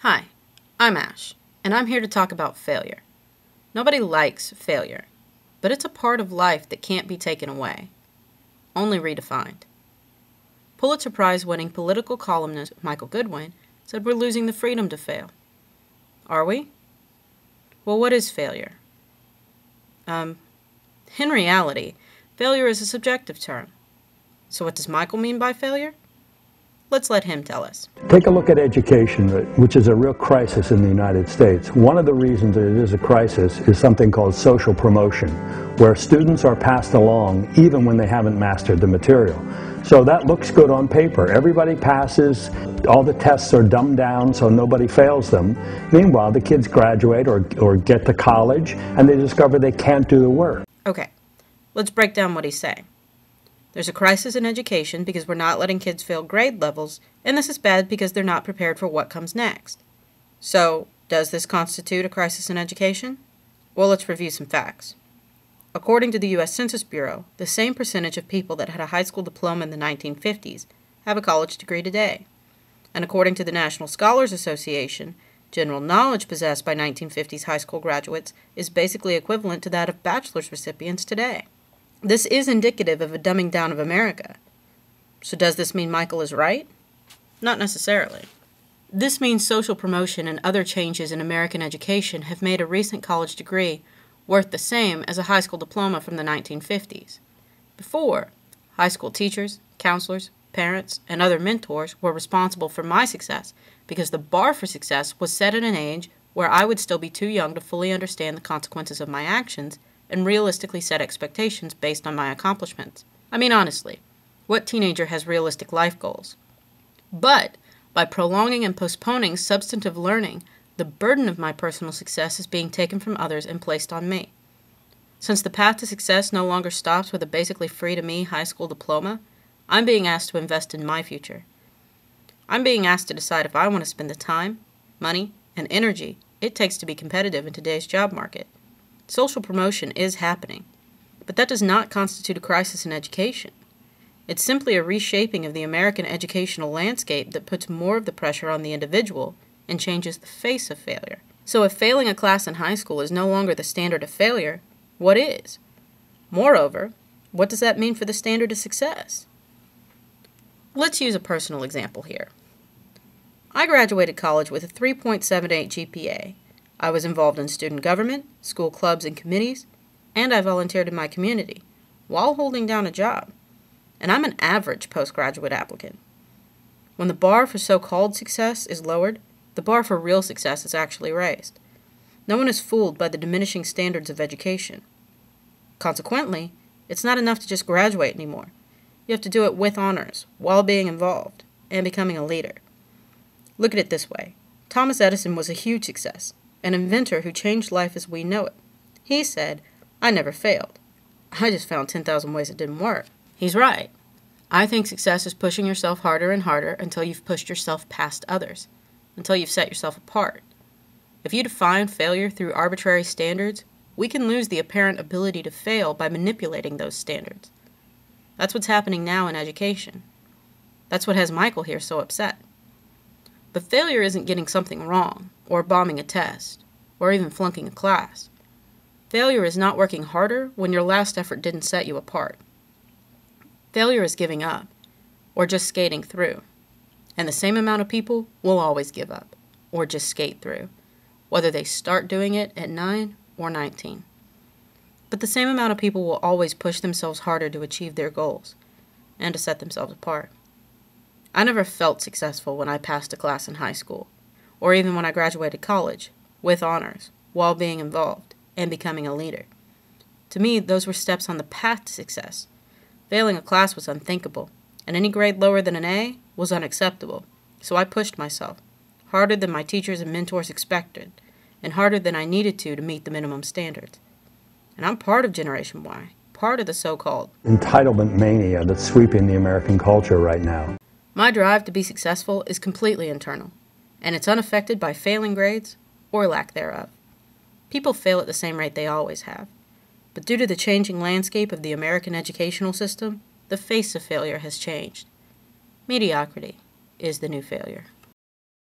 Hi, I'm Ash, and I'm here to talk about failure. Nobody likes failure, but it's a part of life that can't be taken away, only redefined. Pulitzer Prize-winning political columnist Michael Goodwin said we're losing the freedom to fail. Are we? Well, what is failure? In reality, failure is a subjective term. So what does Michael mean by failure? Let's let him tell us. Take a look at education, which is a real crisis in the United States. One of the reasons that it is a crisis is something called social promotion, where students are passed along even when they haven't mastered the material. So that looks good on paper. Everybody passes, all the tests are dumbed down so nobody fails them. Meanwhile, the kids graduate or get to college and they discover they can't do the work. Okay, let's break down what he's saying. There's a crisis in education because we're not letting kids fail grade levels, and this is bad because they're not prepared for what comes next. So, does this constitute a crisis in education? Well, let's review some facts. According to the U.S. Census Bureau, the same percentage of people that had a high school diploma in the 1950s have a college degree today. And according to the National Scholars Association, general knowledge possessed by 1950s high school graduates is basically equivalent to that of bachelor's recipients today. This is indicative of a dumbing down of America. So does this mean Michael is right? Not necessarily. This means social promotion and other changes in American education have made a recent college degree worth the same as a high school diploma from the 1950s. Before, high school teachers, counselors, parents, and other mentors were responsible for my success because the bar for success was set at an age where I would still be too young to fully understand the consequences of my actions and realistically set expectations based on my accomplishments. I mean, honestly, what teenager has realistic life goals? But by prolonging and postponing substantive learning, the burden of my personal success is being taken from others and placed on me. Since the path to success no longer stops with a basically free-to-me high school diploma, I'm being asked to invest in my future. I'm being asked to decide if I want to spend the time, money, and energy it takes to be competitive in today's job market. Social promotion is happening, but that does not constitute a crisis in education. It's simply a reshaping of the American educational landscape that puts more of the pressure on the individual and changes the face of failure. So if failing a class in high school is no longer the standard of failure, what is? Moreover, what does that mean for the standard of success? Let's use a personal example here. I graduated college with a 3.78 GPA. I was involved in student government, school clubs and committees, and I volunteered in my community while holding down a job. And I'm an average postgraduate applicant. When the bar for so-called success is lowered, the bar for real success is actually raised. No one is fooled by the diminishing standards of education. Consequently, it's not enough to just graduate anymore. You have to do it with honors, while being involved, and becoming a leader. Look at it this way. Thomas Edison was a huge success, an inventor who changed life as we know it. He said, "I never failed. I just found 10,000 ways it didn't work." He's right. I think success is pushing yourself harder and harder until you've pushed yourself past others, until you've set yourself apart. If you define failure through arbitrary standards, we can lose the apparent ability to fail by manipulating those standards. That's what's happening now in education. That's what has Michael here so upset. But failure isn't getting something wrong, or bombing a test, or even flunking a class. Failure is not working harder when your last effort didn't set you apart. Failure is giving up, or just skating through. And the same amount of people will always give up, or just skate through, whether they start doing it at 9 or 19. But the same amount of people will always push themselves harder to achieve their goals, and to set themselves apart. I never felt successful when I passed a class in high school, or even when I graduated college, with honors, while being involved, and becoming a leader. To me, those were steps on the path to success. Failing a class was unthinkable, and any grade lower than an A was unacceptable. So I pushed myself, harder than my teachers and mentors expected, and harder than I needed to meet the minimum standards. And I'm part of Generation Y, part of the so-called entitlement mania that's sweeping the American culture right now. My drive to be successful is completely internal, and it's unaffected by failing grades or lack thereof. People fail at the same rate they always have. But due to the changing landscape of the American educational system, the face of failure has changed. Mediocrity is the new failure.